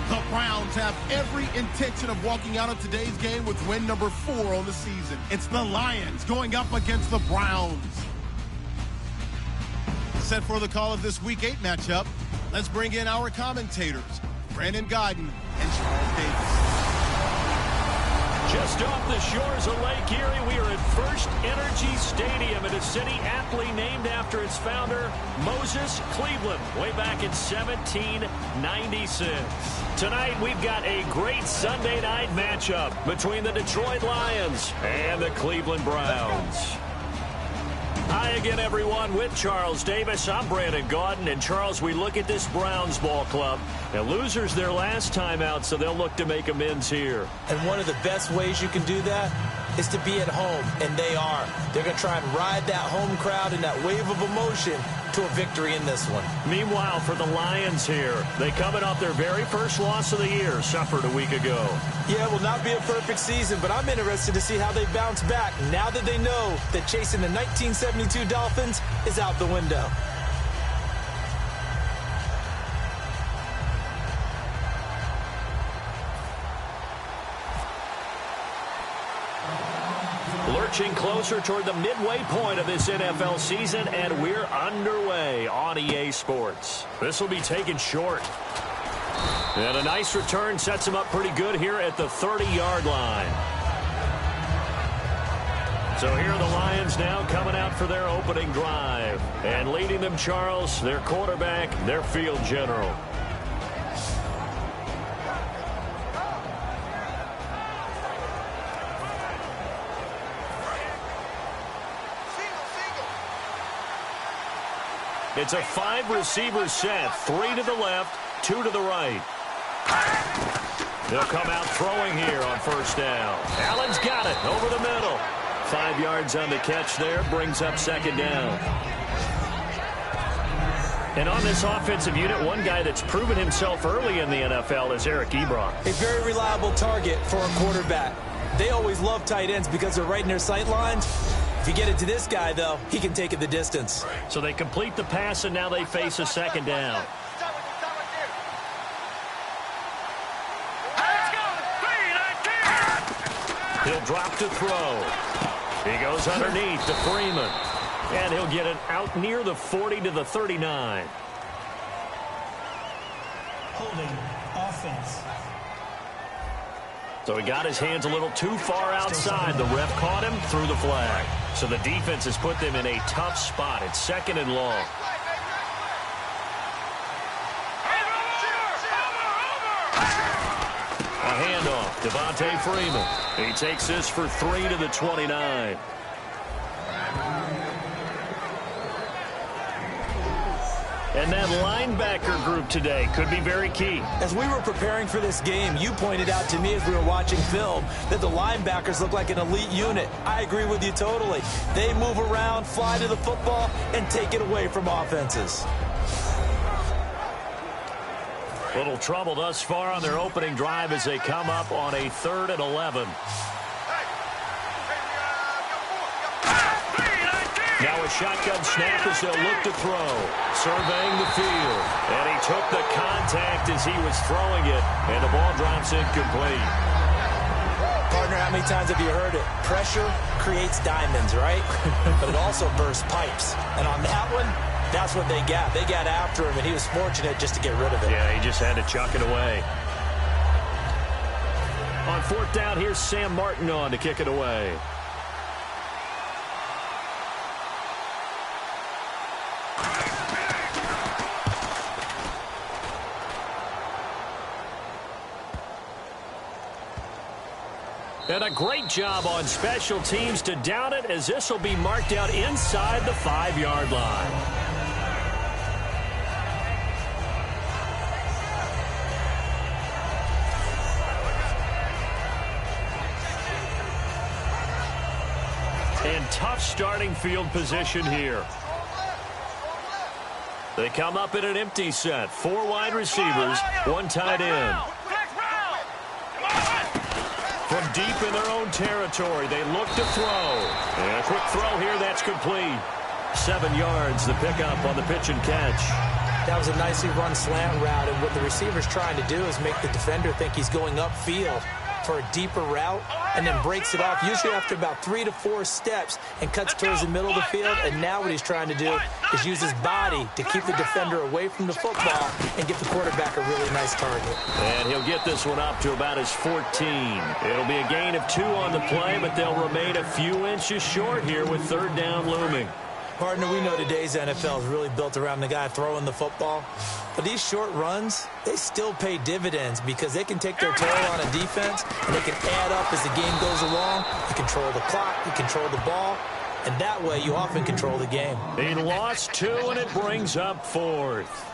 The Browns have every intention of walking out of today's game with win number 4 on the season. It's the Lions going up against the Browns. Set for the call of this Week 8 matchup, let's bring in our commentators, Brandon Gaudin and Charles Davis. Just off the shores of Lake Erie, we are at First Energy Stadium in a city aptly named after its founder, Moses Cleveland, way back in 1796. Tonight, we've got a great Sunday night matchup between the Detroit Lions and the Cleveland Browns. Hi again, everyone, with Charles Davis. I'm Brandon Gaudin. And, Charles, we look at this Browns ball club. Now, losers their last time out, so they'll look to make amends here. And one of the best ways you can do that is to be at home, and they are. They're going to try and ride that home crowd and that wave of emotion to a victory in this one. Meanwhile, for the Lions here, they coming off their very first loss of the year, suffered a week ago. Yeah, it will not be a perfect season, but I'm interested to see how they bounce back now that they know that chasing the 1972 Dolphins is out the window. Lurching closer toward the midway point of this NFL season, and we're underway on EA Sports. This will be taken short. And a nice return sets him up pretty good here at the 30-yard line. So here are the Lions now coming out for their opening drive. And leading them, Charles, their quarterback, their field general. It's a 5-receiver set, 3 to the left, 2 to the right. They'll come out throwing here on first down. Allen's got it over the middle. 5 yards on the catch there, brings up second down. And on this offensive unit, one guy that's proven himself early in the NFL is Eric Ebron. A very reliable target for a quarterback. They always love tight ends because they're right in their sight lines. If you get it to this guy, though, he can take it the distance. So they complete the pass, and now they face a second down. He'll drop to throw. He goes underneath to Freeman. And he'll get it out near the 40 to the 39. Holding offense. So he got his hands a little too far outside. The ref caught him, threw the flag. So the defense has put them in a tough spot. It's second and long. A handoff. Devontae Freeman. He takes this for 3 to the 29. And that linebacker group today could be very key. As we were preparing for this game, you pointed out to me as we were watching film that the linebackers look like an elite unit. I agree with you totally. They move around, fly to the football, and take it away from offenses. Little trouble thus far on their opening drive as they come up on a 3rd and 11. Now a shotgun snap as they'll look to throw. Surveying the field. And he took the contact as he was throwing it. And the ball drops incomplete. Partner, how many times have you heard it? Pressure creates diamonds, right? But it also bursts pipes. And on that one, that's what they got. They got after him, and he was fortunate just to get rid of it. Yeah, he just had to chuck it away. On 4th down, here's Sam Martin on to kick it away. And a great job on special teams to down it, as this will be marked out inside the 5-yard line. And tough starting field position here. They come up in an empty set. 4 wide receivers, 1 tight end. From deep in their own territory, they look to throw. And a quick throw here, that's complete. 7 yards, the pickup on the pitch and catch. That was a nicely run slant route, and what the receiver's trying to do is make the defender think he's going upfield for a deeper route, and then breaks it off, usually after about 3 to 4 steps, and cuts towards the middle of the field. And now what he's trying to do is use his body to keep the defender away from the football and give the quarterback a really nice target. And he'll get this one up to about his 14. It'll be a gain of 2 on the play, but they'll remain a few inches short here with third down looming. Partner, we know today's NFL is really built around the guy throwing the football. But these short runs, they still pay dividends because they can take their toll on a defense, and they can add up as the game goes along. You control the clock, you control the ball, and that way you often control the game. He lost 2, and it brings up 4th.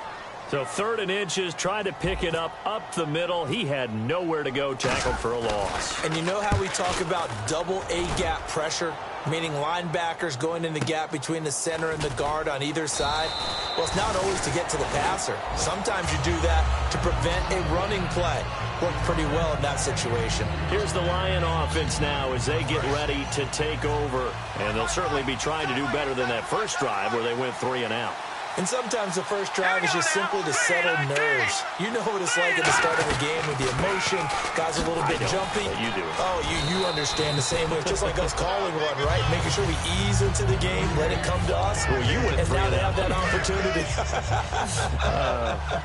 So 3rd and inches, trying to pick it up the middle. He had nowhere to go, tackled for a loss. And you know how we talk about double A-gap pressure? Meaning linebackers going in the gap between the center and the guard on either side? Well, it's not always to get to the passer. Sometimes you do that to prevent a running play. Worked pretty well in that situation. Here's the Lion offense now as they get ready to take over. And they'll certainly be trying to do better than that first drive where they went 3 and out. And sometimes the first drive is just simply to settle nerves. You know what it's like at the start of the game with the emotion. Guys a little bit jumpy. You do. Oh, you understand the same way. It's just like us calling one, right? Making sure we ease into the game, let it come to us. Well, you went 3 and out. And now they have that opportunity.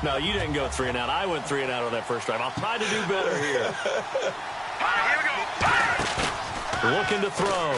No, you didn't go 3 and out. I went 3 and out on that first drive. I'll try to do better here. Here we go. Looking to throw.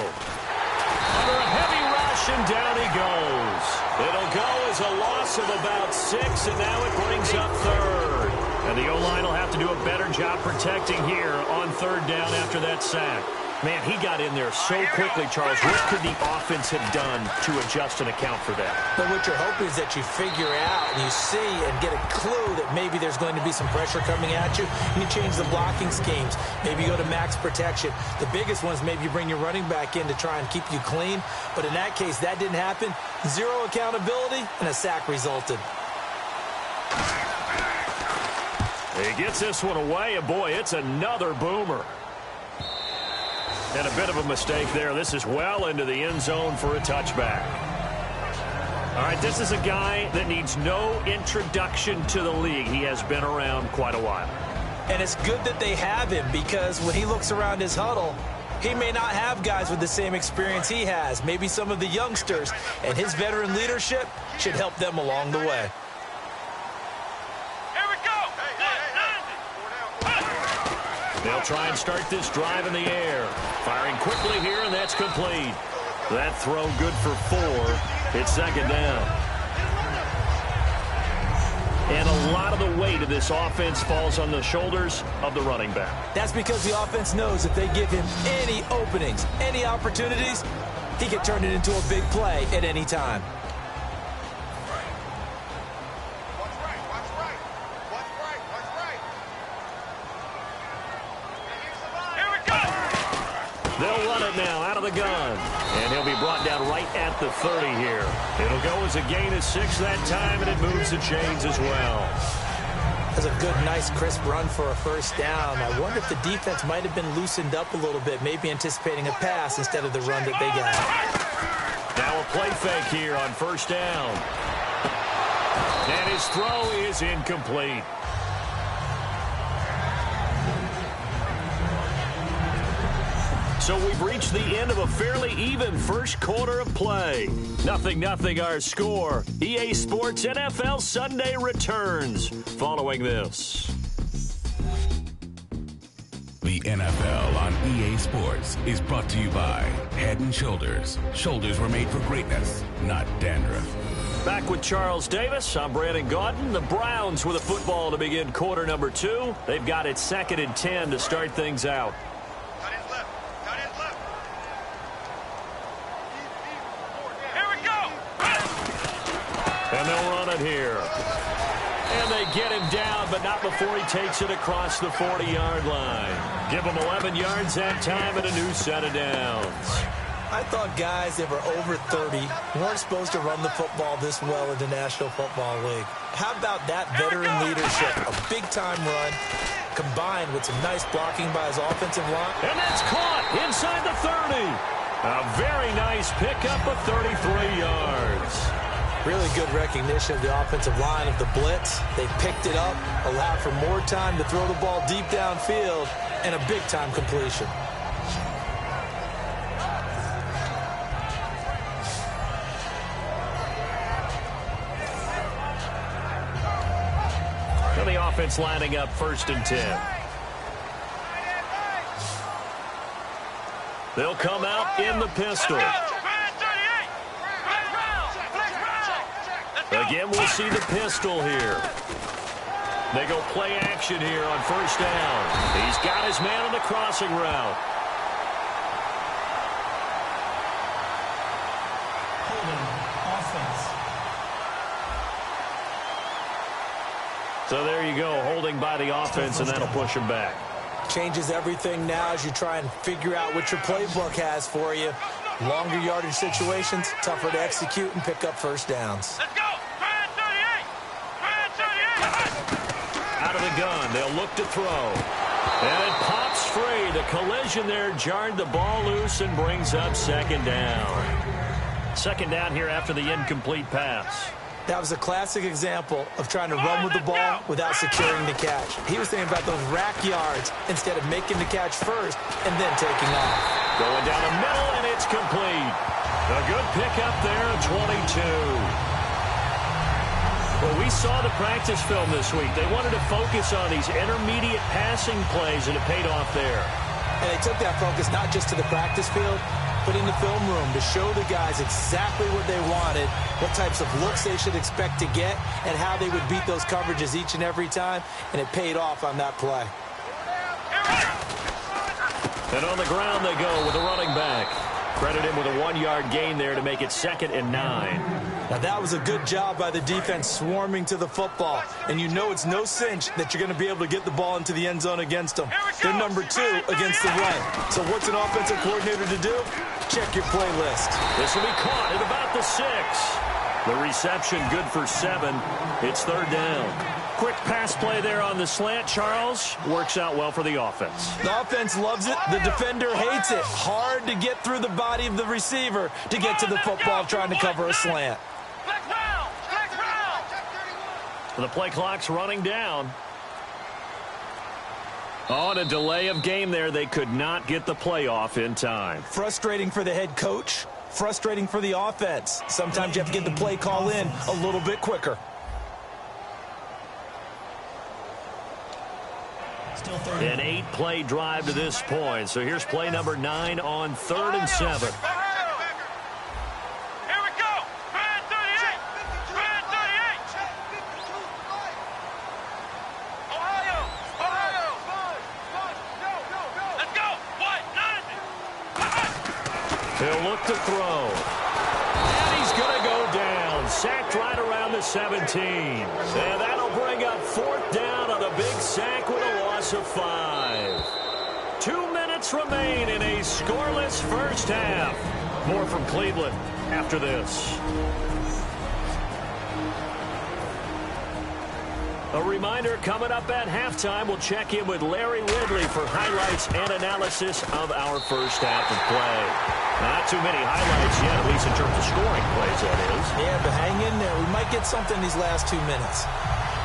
Under a heavy rush, and down he goes. It'll go as a loss of about 6, and now it brings up 3rd. And the O-line will have to do a better job protecting here on 3rd down after that sack. Man, he got in there so quickly, Charles. What could the offense have done to adjust and account for that? But what you're hoping is that you figure out and you see and get a clue that maybe there's going to be some pressure coming at you, and you change the blocking schemes. Maybe you go to max protection. The biggest one is maybe you bring your running back in to try and keep you clean. But in that case, that didn't happen. 0 accountability, and a sack resulted. He gets this one away, and boy, it's another boomer. And a bit of a mistake there. This is well into the end zone for a touchback. All right, this is a guy that needs no introduction to the league. He has been around quite a while. And it's good that they have him, because when he looks around his huddle, he may not have guys with the same experience he has. Maybe some of the youngsters, and his veteran leadership should help them along the way. They'll try and start this drive in the air. Firing quickly here, and that's complete. That throw good for 4. It's 2nd down. And a lot of the weight of this offense falls on the shoulders of the running back. That's because the offense knows if they give him any openings, any opportunities, he can turn it into a big play at any time. They'll run it now out of the gun. And he'll be brought down right at the 30 here. It'll go as a gain of 6 that time, and it moves the chains as well. That's a good, nice, crisp run for a first down. I wonder if the defense might have been loosened up a little bit, maybe anticipating a pass instead of the run that they got. Now a play fake here on first down. And his throw is incomplete. So we've reached the end of a fairly even first quarter of play. 0-0 our score. EA Sports NFL Sunday returns following this. The NFL on EA Sports is brought to you by Head & Shoulders. Shoulders were made for greatness, not dandruff. Back with Charles Davis. I'm Brandon Gaudin. The Browns with a football to begin quarter number 2. They've got it 2nd and 10 to start things out. And they'll run it here. And they get him down, but not before he takes it across the 40-yard line. Give him 11 yards that time and a new set of downs. I thought guys that were over 30 weren't supposed to run the football this well in the National Football League. How about that veteran leadership? A big-time run combined with some nice blocking by his offensive line. And that's caught inside the 30. A very nice pickup of 33 yards. Really good recognition of the offensive line of the blitz. They picked it up, allowed for more time to throw the ball deep downfield, and a big-time completion. So the offense lining up 1st and 10. They'll come out in the pistol. Again, we'll see the pistol here. They go play action here on 1st down. He's got his man on the crossing route. Holding offense. So there you go, holding by the offense, and that'll push him back. Changes everything now as you try and figure out what your playbook has for you. Longer yardage situations, tougher to execute and pick up 1st downs. Let's go! Out of the gun, they'll look to throw. And it pops free. The collision there jarred the ball loose and brings up 2nd down. 2nd down here after the incomplete pass. That was a classic example of trying to run with the ball without securing the catch. He was thinking about those rack yards instead of making the catch first and then taking off. Going down the middle, and it's complete. A good pickup there at 22. Well, we saw the practice film this week. They wanted to focus on these intermediate passing plays, and it paid off there. And they took that focus not just to the practice field, but in the film room to show the guys exactly what they wanted, what types of looks they should expect to get, and how they would beat those coverages each and every time, and it paid off on that play. And on the ground they go with a running back. Credit him with a 1-yard gain there to make it 2nd and 9. Now that was a good job by the defense swarming to the football. And you know it's no cinch that you're going to be able to get the ball into the end zone against them. They're number 2 against the run. So what's an offensive coordinator to do? Check your playlist. This will be caught at about the 6. The reception good for 7. It's 3rd down. Quick pass play there on the slant, Charles. Works out well for the offense. The offense loves it. The defender hates it. Hard to get through the body of the receiver to get to the football trying to cover a slant. The play clock's running down. On a delay of game there, they could not get the playoff in time. Frustrating for the head coach. Frustrating for the offense. Sometimes you have to get the play call in a little bit quicker. An 8-play drive to this point. So here's play number 9 on 3rd and 7. Here we go. Brand 38. Brand 38. Ohio. Let's go. What? He'll look to throw. And he's going to go down. Sacked right around the 17. And that'll bring up 4th down on a big sack with a loss of 5. 2 minutes remain in a scoreless first half. More from Cleveland after this. A reminder, coming up at halftime, we'll check in with Larry Ridley for highlights and analysis of our first half of play. Not too many highlights yet, at least in terms of scoring plays, that is. Yeah, but hang in there. We might get something these last 2 minutes.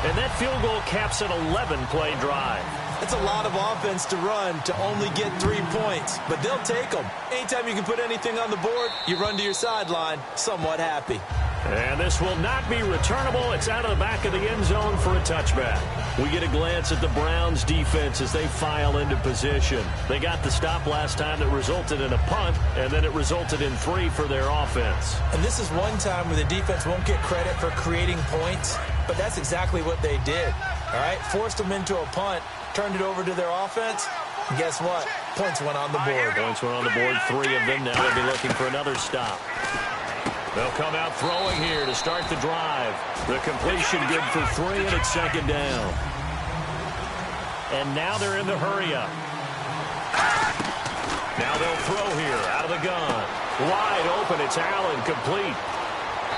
And that field goal caps an 11-play drive. That's a lot of offense to run to only get 3 points, but they'll take them. Anytime you can put anything on the board, you run to your sideline somewhat happy. And this will not be returnable. It's out of the back of the end zone for a touchback. We get a glance at the Browns defense as they file into position. They got the stop last time that resulted in a punt, and then it resulted in 3 for their offense. And this is one time where the defense won't get credit for creating points, but that's exactly what they did. All right, forced them into a punt, turned it over to their offense, and guess what? Points went on the board. Points went on the board, 3 of them. Now they'll be looking for another stop. They'll come out throwing here to start the drive. The completion good for 3, and it's 2nd down. And now they're in the hurry-up. Now they'll throw here out of the gun. Wide open, it's Allen, complete.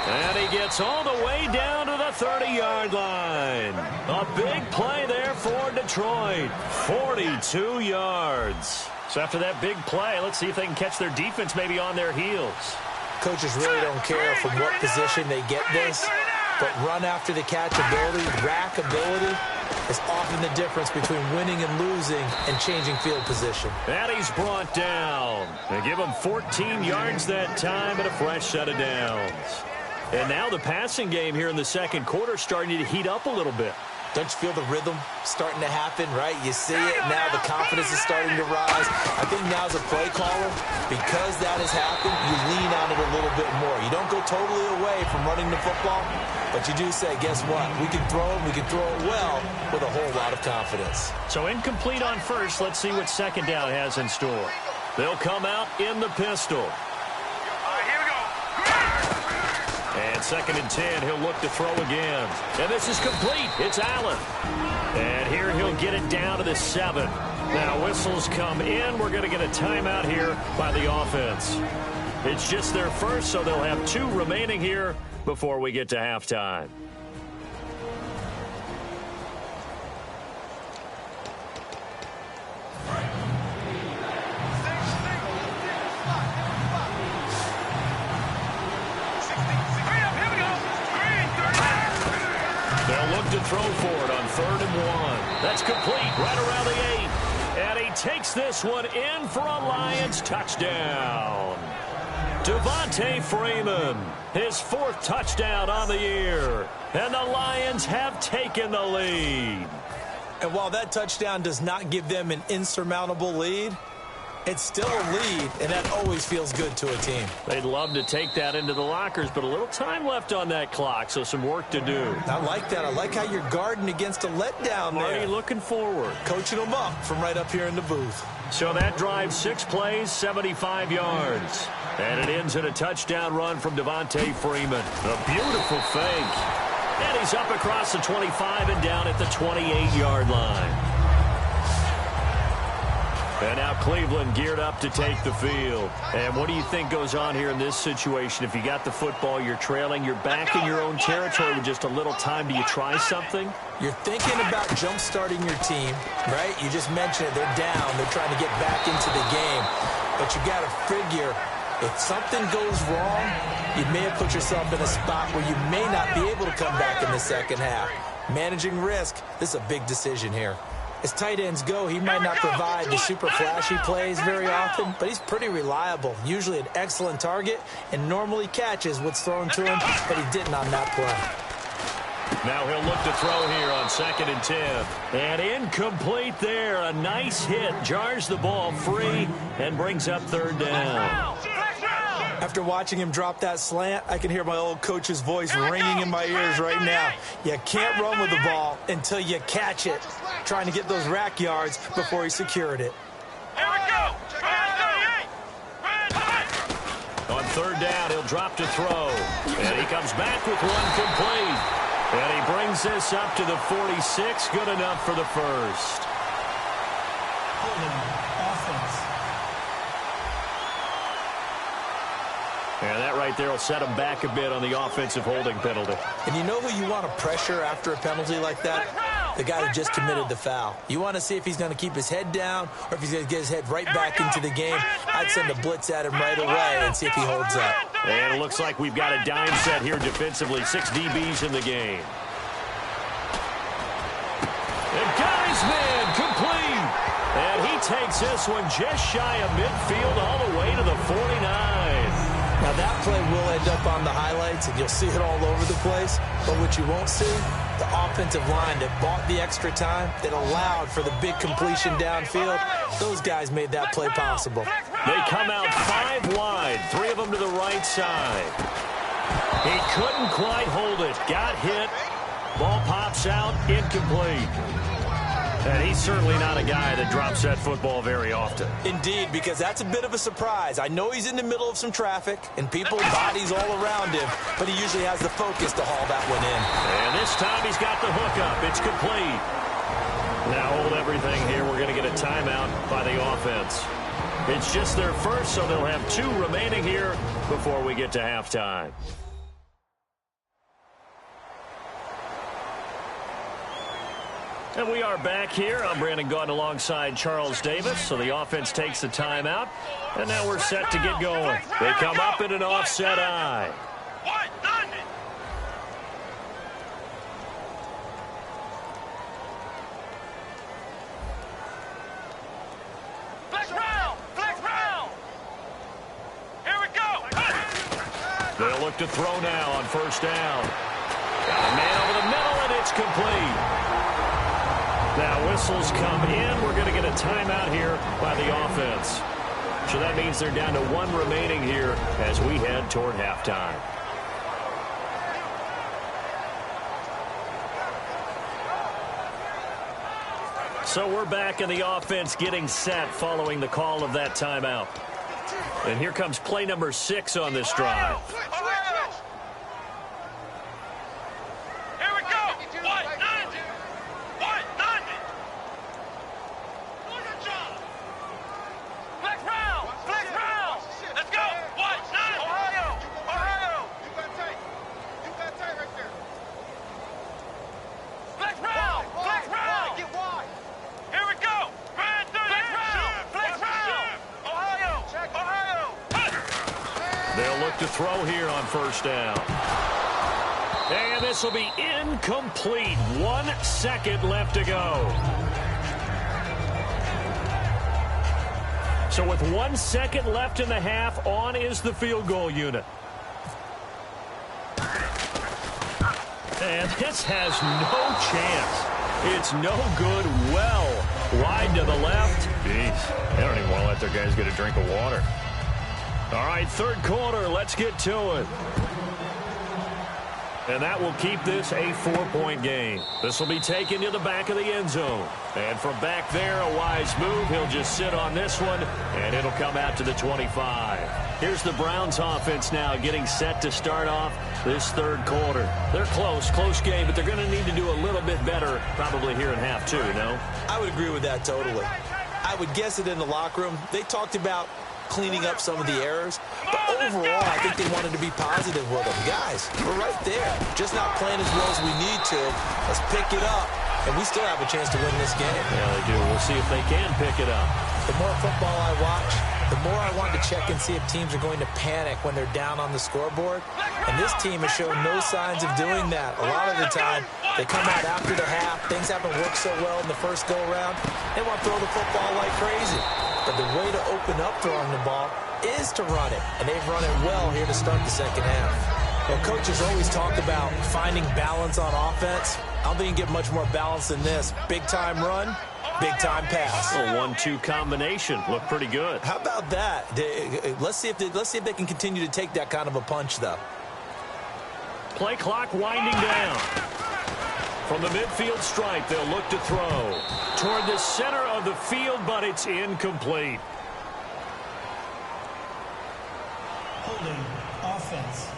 And he gets all the way down to the 30-yard line. A big play there for Detroit. 42 yards. So after that big play, let's see if they can catch their defense maybe on their heels. Coaches really don't care from what position they get this, but run after the catch ability, rack ability, is often the difference between winning and losing and changing field position. And he's brought down. They give him 14 yards that time and a fresh set of downs. And now the passing game here in the second quarter starting to heat up a little bit. Don't you feel the rhythm starting to happen, right? You see it now. The confidence is starting to rise. I think now as a play caller, because that has happened, you lean on it a little bit more. You don't go totally away from running the football, but you do say, guess what? We can throw it. We can throw it well with a whole lot of confidence. So incomplete on first. Let's see what second down has in store. They'll come out in the pistol. And 2nd and 10, he'll look to throw again. And this is complete. It's Allen. And here he'll get it down to the 7. Now whistles come in. We're going to get a timeout here by the offense. It's just their first, so they'll have 2 remaining here before we get to halftime. To throw for it on 3rd and 1. That's complete right around the 8. And he takes this one in for a Lions touchdown. Devontae Freeman, his 4th touchdown on the year. And the Lions have taken the lead. And while that touchdown does not give them an insurmountable lead, it's still a lead, and that always feels good to a team. They'd love to take that into the lockers, but a little time left on that clock, so some work to do. I like that. I like how you're guarding against a letdown there. Already looking forward. Coaching them up from right up here in the booth. So that drives 6 plays, 75 yards. And it ends in a touchdown run from Devontae Freeman. A beautiful fake. And he's up across the 25 and down at the 28-yard line. And now Cleveland geared up to take the field. And what do you think goes on here in this situation? If you got the football, you're trailing, you're back in your own territory with just a little time. Do you try something? You're thinking about jump-starting your team, right? You just mentioned it. They're down. They're trying to get back into the game. But you got to figure, if something goes wrong, you may have put yourself in a spot where you may not be able to come back in the second half. Managing risk, this is a big decision here. As tight ends go, he might not provide the super flashy plays very often, but he's pretty reliable, usually an excellent target, and normally catches what's thrown to him, but he didn't on that play. Now he'll look to throw here on 2nd and 10. And incomplete there. A nice hit. Jars the ball free and brings up 3rd down. After watching him drop that slant, I can hear my old coach's voice ringing in my ears right now. You can't run with the ball until you catch it. Trying to get those rack yards before he secured it. Here we go. On 3rd down, he'll drop to throw. And he comes back with one complete. And he brings this up to the 46. Good enough for the first. Offense. And that right there will set him back a bit on the offensive holding penalty. And you know who you want to pressure after a penalty like that? The guy who just committed the foul. You want to see if he's going to keep his head down or if he's going to get his head right back into the game. I'd send a blitz at him right away and see if he holds up. And it looks like we've got a dime set here defensively. 6 DBs in the game. And got his man complete. And he takes this one just shy of midfield all the way to the 49. Now that play will end up on the highlights, and you'll see it all over the place. But what you won't see, the offensive line that bought the extra time, that allowed for the big completion downfield, those guys made that play possible. They come out 5 wide, 3 of them to the right side. He couldn't quite hold it. Got hit. Ball pops out, incomplete. And he's certainly not a guy that drops that football very often. Indeed, because that's a bit of a surprise. I know he's in the middle of some traffic and people, bodies all around him, but he usually has the focus to haul that one in. And this time he's got the hook up. It's complete. Now hold everything here. We're going to get a timeout by the offense. It's just their first, so they'll have 2 remaining here before we get to halftime. And we are back here. I'm Brandon Gaudin alongside Charles Davis. So the offense takes the timeout. And now we're set to get going. They come up in an offset eye. They'll look to throw now on first down. Got a man over the middle, and it's complete. Now whistles come in. We're going to get a timeout here by the offense. So that means they're down to 1 remaining here as we head toward halftime. So we're back in the offense getting set following the call of that timeout. And here comes play number 6 on this drive. To throw here on first down. And this will be incomplete. 1 second left to go. So with 1 second left in the half, on is the field goal unit. And this has no chance. It's no good. Well, wide to the left. Jeez, they don't even want to let their guys get a drink of water. All right, third quarter, let's get to it. And that will keep this a 4-point game. This will be taken to the back of the end zone. And from back there, a wise move. He'll just sit on this one, and it'll come out to the 25. Here's the Browns offense now getting set to start off this third quarter. They're close game, but they're going to need to do a little bit better probably here in half 2, no? I would agree with that totally. I would guess it in the locker room. They talked about cleaning up some of the errors, but overall I think they wanted to be positive with them. Guys, we're right there, just not playing as well as we need to. Let's pick it up, and we still have a chance to win this game. Yeah, they do. We'll see if they can pick it up. The more football I watch, the more I want to check and see if teams are going to panic when they're down on the scoreboard, and this team has shown no signs of doing that. A lot of the time they come out after the half, things haven't worked so well in the first go-around, they want to throw the football like crazy. But the way to open up throwing the ball is to run it. And they've run it well here to start the second half. Well, coaches always talk about finding balance on offense. I don't think you get much more balance than this. Big-time run, big-time pass. A 1-2 combination. Looked pretty good. How about that? Let's see if they can continue to take that kind of a punch, though. Play clock winding down. From the midfield stripe, they'll look to throw toward the center of the field, but it's incomplete. Holding offense.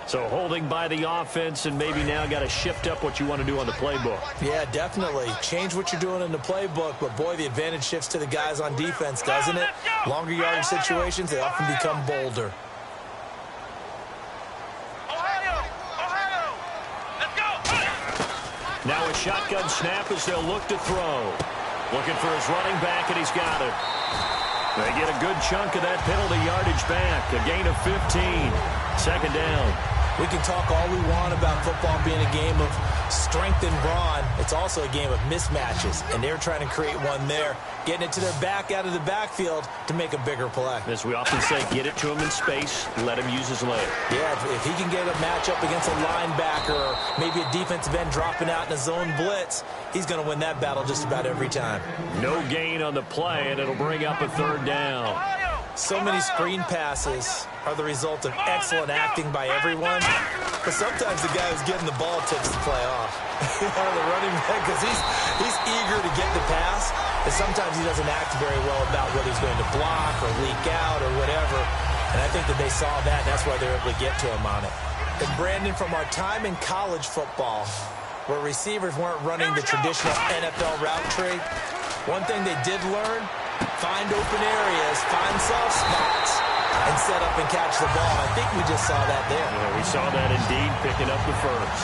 So holding by the offense, and maybe now got to shift up what you want to do on the playbook. Yeah, definitely. Change what you're doing in the playbook, but boy, the advantage shifts to the guys on defense, doesn't it? Longer yardage situations, they often become bolder. Now a shotgun snap as they'll look to throw. Looking for his running back, and he's got it. They get a good chunk of that penalty yardage back. A gain of 15. Second down. We can talk all we want about football being a game of strength and brawn. It's also a game of mismatches, and they're trying to create one there, getting it to their back out of the backfield to make a bigger play. As we often say, get it to him in space, let him use his leg. Yeah, if he can get a matchup against a linebacker or maybe a defensive end dropping out in a zone blitz, he's going to win that battle just about every time. No gain on the play, and it'll bring up a third down. So many screen passes are the result of excellent acting by everyone, but sometimes the guy who's getting the ball tips the play off. The running back, because he's eager to get the pass, and sometimes he doesn't act very well about whether he's going to block or leak out or whatever, and I think that they saw that, and that's why they were able to get to him on it. And Brandon, from our time in college football, where receivers weren't running the traditional NFL route tree, one thing they did learn: find open areas, find soft spots, and set up and catch the ball. I think we just saw that there. Yeah, we saw that indeed, picking up the first.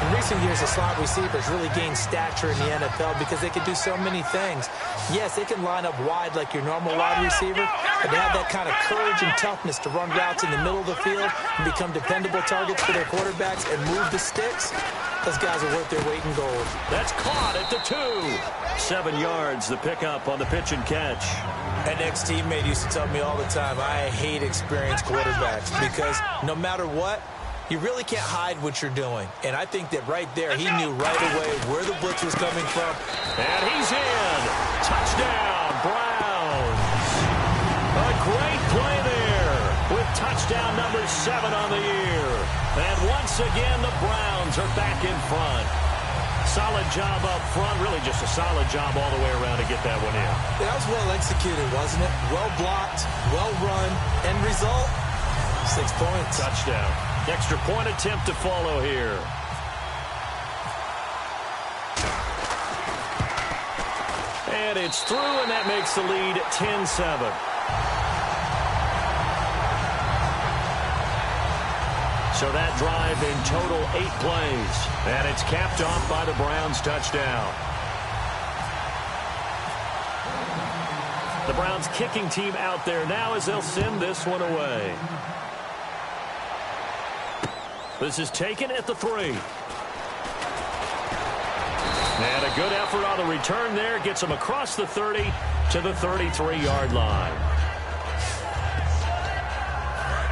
In recent years, the slot receivers really gained stature in the NFL because they can do so many things. Yes, they can line up wide like your normal wide receiver, but they have that kind of courage and toughness to run routes in the middle of the field and become dependable targets for their quarterbacks and move the sticks. Those guys are worth their weight in gold. That's caught at the 2. 7 yards, the pickup on the pitch and catch. An ex-teammate used to tell me all the time, I hate experienced quarterbacks because no matter what, you really can't hide what you're doing. And I think that right there, he knew right away where the blitz was coming from. And he's in. Touchdown, Browns. A great play there with touchdown number 7 on the year. And once again, the Browns are back in front. Solid job up front. Really just a solid job all the way around to get that one in. That was well executed, wasn't it? Well blocked, well run. End result, 6 points. Touchdown. Extra point attempt to follow here. And it's through, and that makes the lead 10-7. So that drive in total 8 plays. And it's capped off by the Browns touchdown. The Browns kicking team out there now as they'll send this one away. This is taken at the 3. And a good effort on the return there. Gets him across the 30 to the 33-yard line.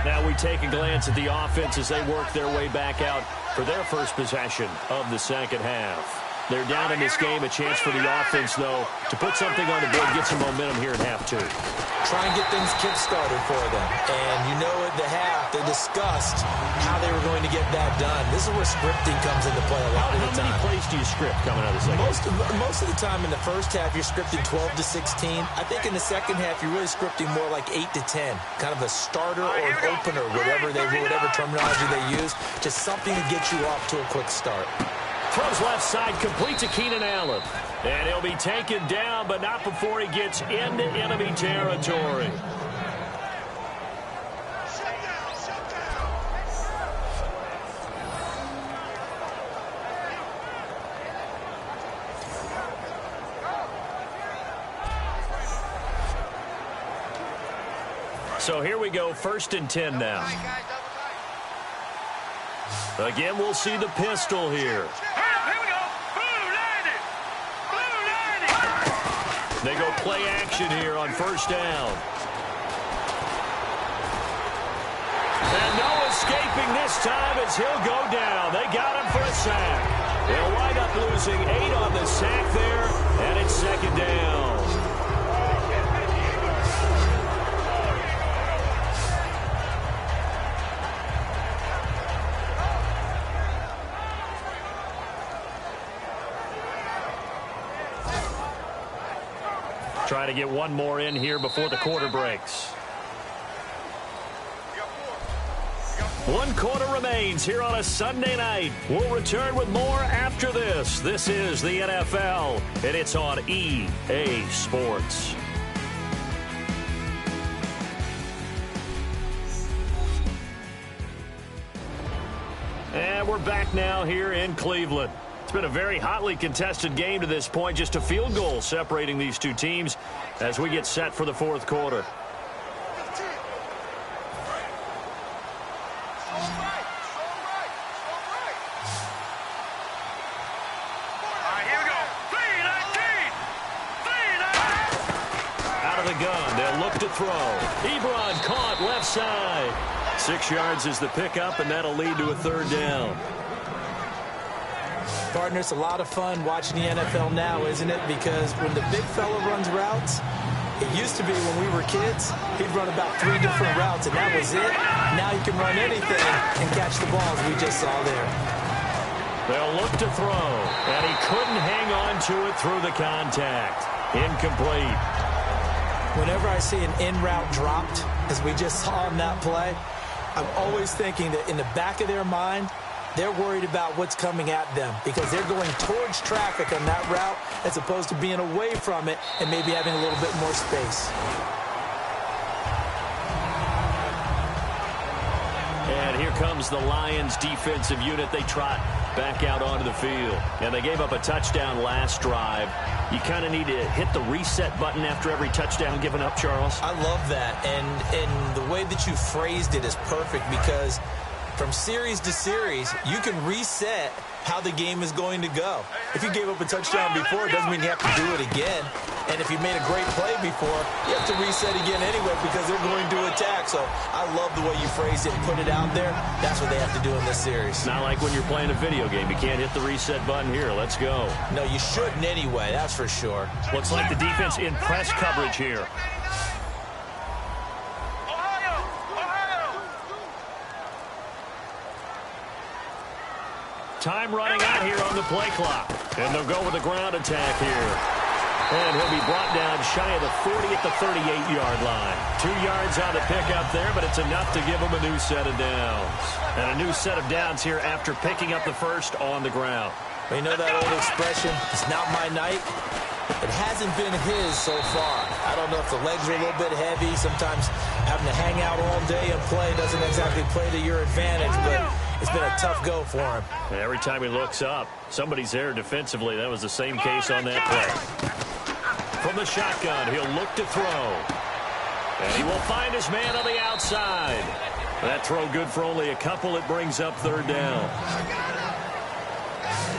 Now we take a glance at the offense as they work their way back out for their first possession of the second half. They're down in this game. A chance for the offense, though, to put something on the board, get some momentum here in half 2. Try and get things kick-started for them. And you know at the half, they discussed how they were going to get that done. This is where scripting comes into play a lot of the time. How many plays do you script coming out of the second half? Most of the time in the first half, you're scripting 12 to 16. I think in the second half, you're really scripting more like 8 to 10. Kind of a starter or an opener, whatever terminology they use. Just something to get you off to a quick start. Throws left side, complete to Keenan Allen. And he'll be taken down, but not before he gets into enemy territory. So here we go, 1st and 10 now. Again, we'll see the pistol here. They go play action here on 1st down. And no escaping this time as he'll go down. They got him for a sack. They'll wind up losing 8 on the sack there, and it's 2nd down. Try to get one more in here before the quarter breaks. 1 quarter remains here on a Sunday night. We'll return with more after this. This is the NFL, and it's on EA Sports. And we're back now here in Cleveland. It's been a very hotly contested game to this point. Just a field goal separating these two teams as we get set for the 4th quarter. Out of the gun, they'll look to throw. Ebron caught left side. 6 yards is the pickup, and that'll lead to a 3rd down. Partner, it's a lot of fun watching the NFL now, isn't it? Because when the big fella runs routes, it used to be when we were kids, he'd run about 3 different routes, and that was it. Now you can run anything and catch the balls we just saw there. They'll look to throw, and he couldn't hang on to it through the contact. Incomplete. Whenever I see an in-route dropped, as we just saw in that play, I'm always thinking that in the back of their mind, they're worried about what's coming at them because they're going towards traffic on that route as opposed to being away from it and maybe having a little bit more space. And here comes the Lions defensive unit. They trot back out onto the field. And they gave up a touchdown last drive. You kind of need to hit the reset button after every touchdown given up, Charles. I love that. And the way that you phrased it is perfect, because from series to series, you can reset how the game is going to go. If you gave up a touchdown before, it doesn't mean you have to do it again. And if you made a great play before, you have to reset again anyway, because they're going to attack. So I love the way you phrased it and put it out there. That's what they have to do in this series. Not like when you're playing a video game. You can't hit the reset button here. Let's go. No, you shouldn't anyway. That's for sure. Looks like the defense in press coverage here. Time running out here on the play clock. And they'll go with a ground attack here. And he'll be brought down shy of the 40 at the 38-yard line. 2 yards on the pickup there, but it's enough to give him a new set of downs. And a new set of downs here after picking up the first on the ground. Well, you know that old expression, it's not my night? It hasn't been his so far. I don't know if the legs are a little bit heavy. Sometimes having to hang out all day and play doesn't exactly play to your advantage, but it's been a tough go for him. And every time he looks up, somebody's there defensively. That was the same case on that play. From the shotgun, he'll look to throw. And he will find his man on the outside. That throw good for only a couple. It brings up third down.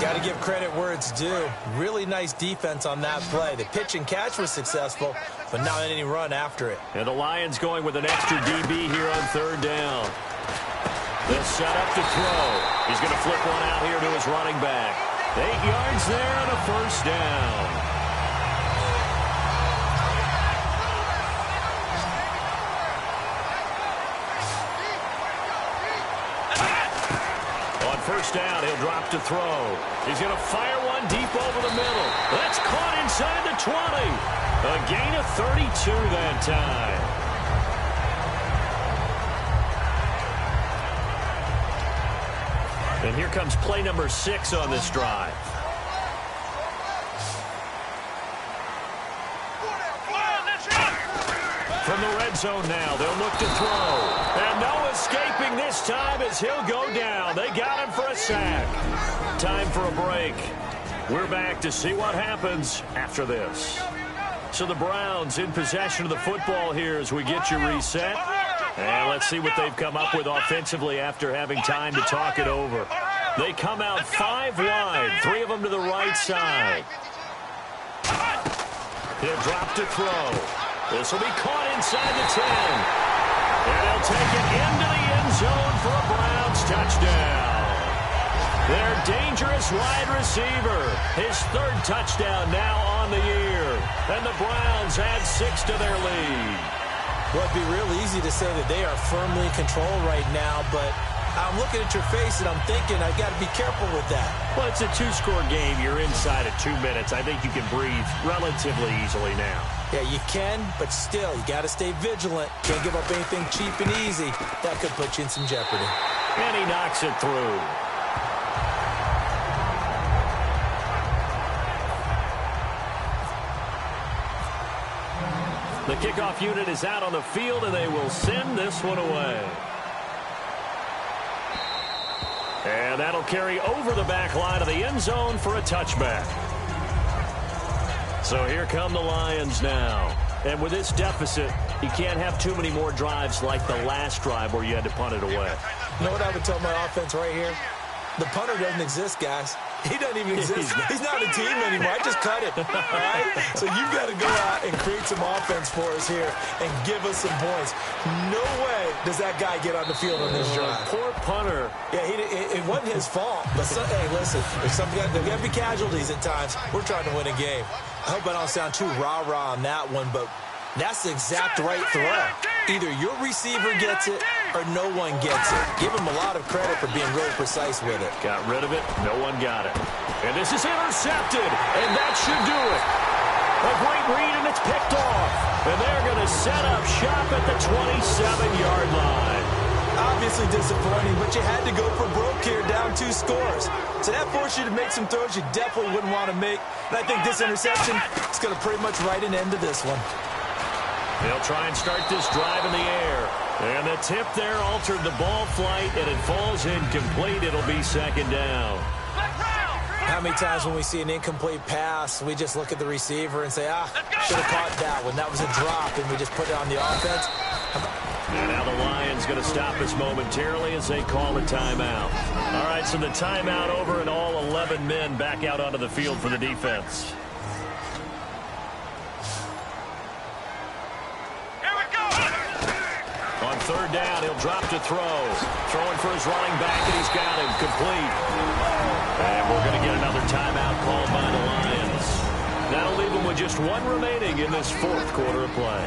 Got to give credit where it's due. Really nice defense on that play. The pitch and catch was successful, but not any run after it. And the Lions going with an extra DB here on third down. They'll set up to throw. He's going to flip one out here to his running back. 8 yards there and a first down. First down, he'll drop to throw. He's going to fire one deep over the middle. That's caught inside the 20. A gain of 32 that time. And here comes play number 6 on this drive. From the red zone now, they'll look to throw. And no escaping this time as he'll go down. They got him for a sack. Time for a break. We're back to see what happens after this. So the Browns in possession of the football here as we get you reset. And let's see what they've come up with offensively after having time to talk it over. They come out 5 wide, 3 of them to the right side. He'll drop to throw. This will be caught inside the 10. And he'll take it into the end zone for a Browns touchdown. Their dangerous wide receiver. His 3rd touchdown now on the year. And the Browns add 6 to their lead. Well, it'd be real easy to say that they are firmly in control right now, but I'm looking at your face and I'm thinking I've got to be careful with that. Well, it's a 2-score game. You're inside of 2 minutes. I think you can breathe relatively easily now. Yeah, you can, but still, you got to stay vigilant. Can't give up anything cheap and easy. That could put you in some jeopardy. And he knocks it through. The kickoff unit is out on the field, and they will send this one away. And that'll carry over the back line of the end zone for a touchback. So here come the Lions now. And with this deficit, you can't have too many more drives like the last drive where you had to punt it away. You know what I would tell my offense right here? The punter doesn't exist, guys. He doesn't even exist. He's not a team anymore. I just cut it. All right? So you've got to go out and create some offense for us here and give us some points. No way does that guy get on the field on this drive. Poor punter. Yeah, it wasn't his fault. But, hey, listen, there's got to be casualties at times. We're trying to win a game. I hope I don't sound too rah-rah on that one, but that's the exact right throw. Either your receiver gets it or no one gets it. Give him a lot of credit for being really precise with it. Got rid of it. No one got it. And this is intercepted. And that should do it. A great read, and it's picked off. And they're going to set up shop at the 27-yard line. Obviously disappointing, but you had to go for broke here, down 2 scores. So that forced you to make some throws you definitely wouldn't want to make. And I think this interception is going to pretty much write an end to this one. They'll try and start this drive in the air. And the tip there altered the ball flight, and it falls incomplete. It'll be second down. How many times when we see an incomplete pass, we just look at the receiver and say, should have caught that one. That was a drop, and we just put it on the offense. And now the Lions going to stop us momentarily as they call a timeout. All right, so the timeout over, and all 11 men back out onto the field for the defense. On third down, he'll drop to throw. Throwing for his running back, and he's got him complete. And we're going to get another timeout called by the Lions. That'll leave them with just one remaining in this fourth quarter of play.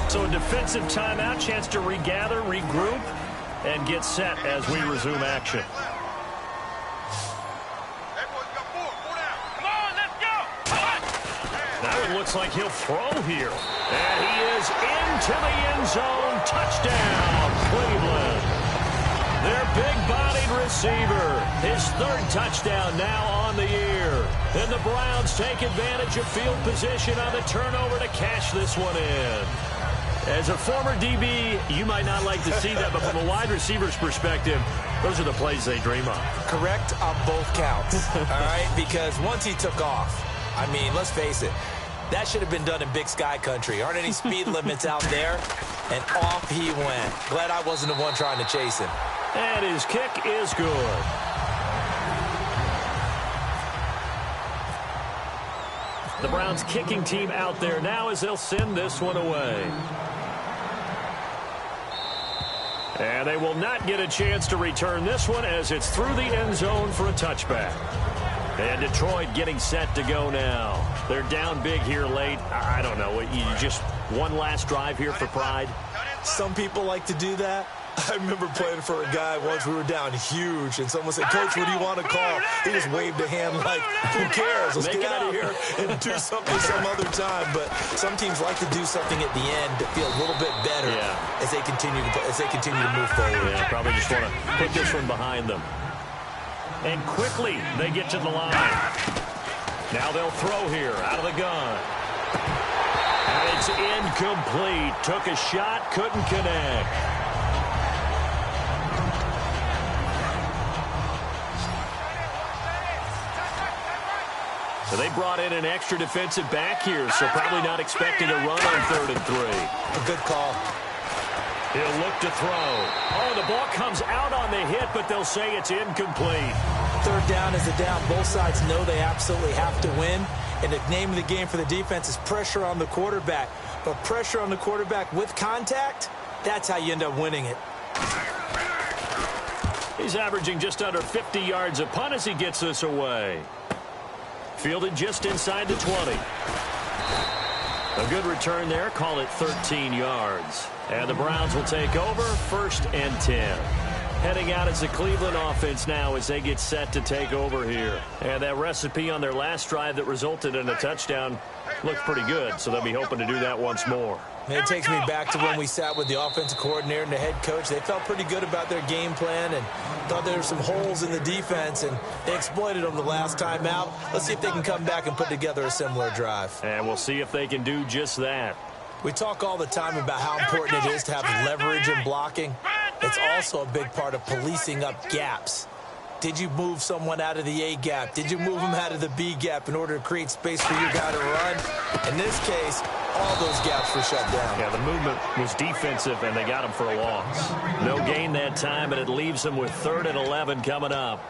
So a defensive timeout, chance to regather, regroup, and get set as we resume action. Now it looks like he'll throw here. And he is into the end zone. Touchdown, Cleveland. Their big-bodied receiver. His third touchdown now on the year. And the Browns take advantage of field position on the turnover to cash this one in. As a former DB, you might not like to see that, but from a wide receiver's perspective, those are the plays they dream of. Correct on both counts, all right? Because once he took off, I mean, let's face it, that should have been done in Big Sky country. Aren't any speed limits out there? And off he went. Glad I wasn't the one trying to chase him. And his kick is good. The Browns kicking team out there now as they'll send this one away. And they will not get a chance to return this one as it's through the end zone for a touchback. And Detroit getting set to go now. They're down big here late. I don't know. You just one last drive here for pride? Some people like to do that. I remember playing for a guy once. We were down huge, and someone said, "Coach, what do you want to call?" He just waved a hand like, "Who cares? Let's get out of here and do something some other time." But some teams like to do something at the end to feel a little bit better as they continue to move forward. Yeah, probably just want to put this one behind them. And quickly they get to the line. Now they'll throw here out of the gun. And it's incomplete. Took a shot, couldn't connect. So they brought in an extra defensive back here, so probably not expecting a run on 3rd and 3. A good call. He'll look to throw. Oh, the ball comes out on the hit, but they'll say it's incomplete. Third down is a down. Both sides know they absolutely have to win. And the name of the game for the defense is pressure on the quarterback. But pressure on the quarterback with contact, that's how you end up winning it. He's averaging just under 50 yards a punt as he gets this away. Fielded just inside the 20. A good return there. Call it 13 yards. And the Browns will take over 1st and 10. Heading out as the Cleveland offense now as they get set to take over here. And that recipe on their last drive that resulted in a touchdown looked pretty good, so they'll be hoping to do that once more. It takes me back to when we sat with the offensive coordinator and the head coach. They felt pretty good about their game plan and thought there were some holes in the defense, and they exploited them the last time out. Let's see if they can come back and put together a similar drive. And we'll see if they can do just that. We talk all the time about how important it is to have leverage in blocking. It's also a big part of policing up gaps. Did you move someone out of the A gap? Did you move them out of the B gap in order to create space for your guy to run? In this case, all those gaps were shut down. Yeah, the movement was defensive, and they got him for a loss. No gain that time, and it leaves them with 3rd and 11 coming up.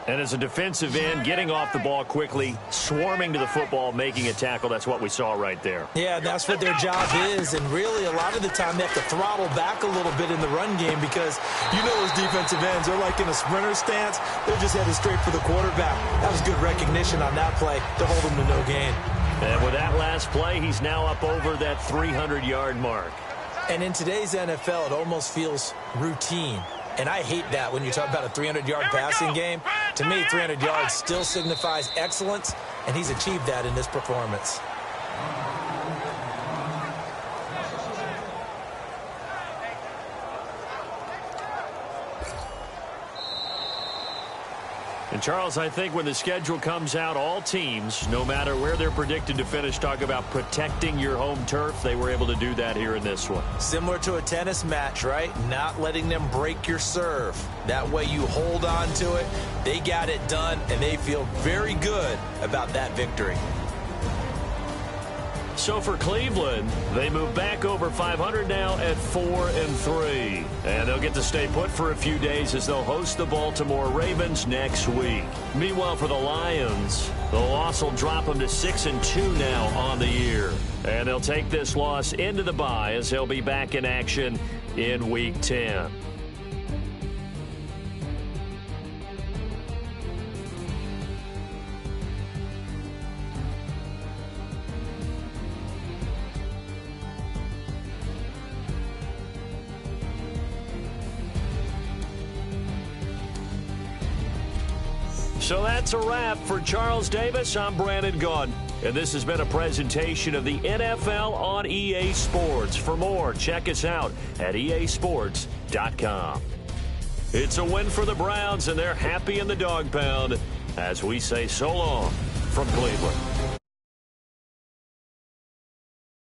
And as a defensive end, getting off the ball quickly, swarming to the football, making a tackle, that's what we saw right there. Yeah, that's what their job is. And really, a lot of the time, they have to throttle back a little bit in the run game because you know those defensive ends, they're like in a sprinter stance. They're just headed straight for the quarterback. That was good recognition on that play to hold them to no gain. And with that last play, he's now up over that 300-yard mark. And in today's NFL, it almost feels routine. And I hate that when you talk about a 300-yard passing game. To me, 300 yards still signifies excellence, and he's achieved that in this performance. And, Charles, I think when the schedule comes out, all teams, no matter where they're predicted to finish, talk about protecting your home turf. They were able to do that here in this one. Similar to a tennis match, right? Not letting them break your serve. That way you hold on to it. They got it done, and they feel very good about that victory. So for Cleveland, they move back over 500 now at 4-3. And they'll get to stay put for a few days as they'll host the Baltimore Ravens next week. Meanwhile, for the Lions, the loss will drop them to 6-2 now on the year. And they'll take this loss into the bye as they'll be back in action in Week 10. So that's a wrap for Charles Davis. I'm Brandon Gaudin, and this has been a presentation of the NFL on EA Sports. For more, check us out at easports.com. It's a win for the Browns, and they're happy in the dog pound as we say so long from Cleveland.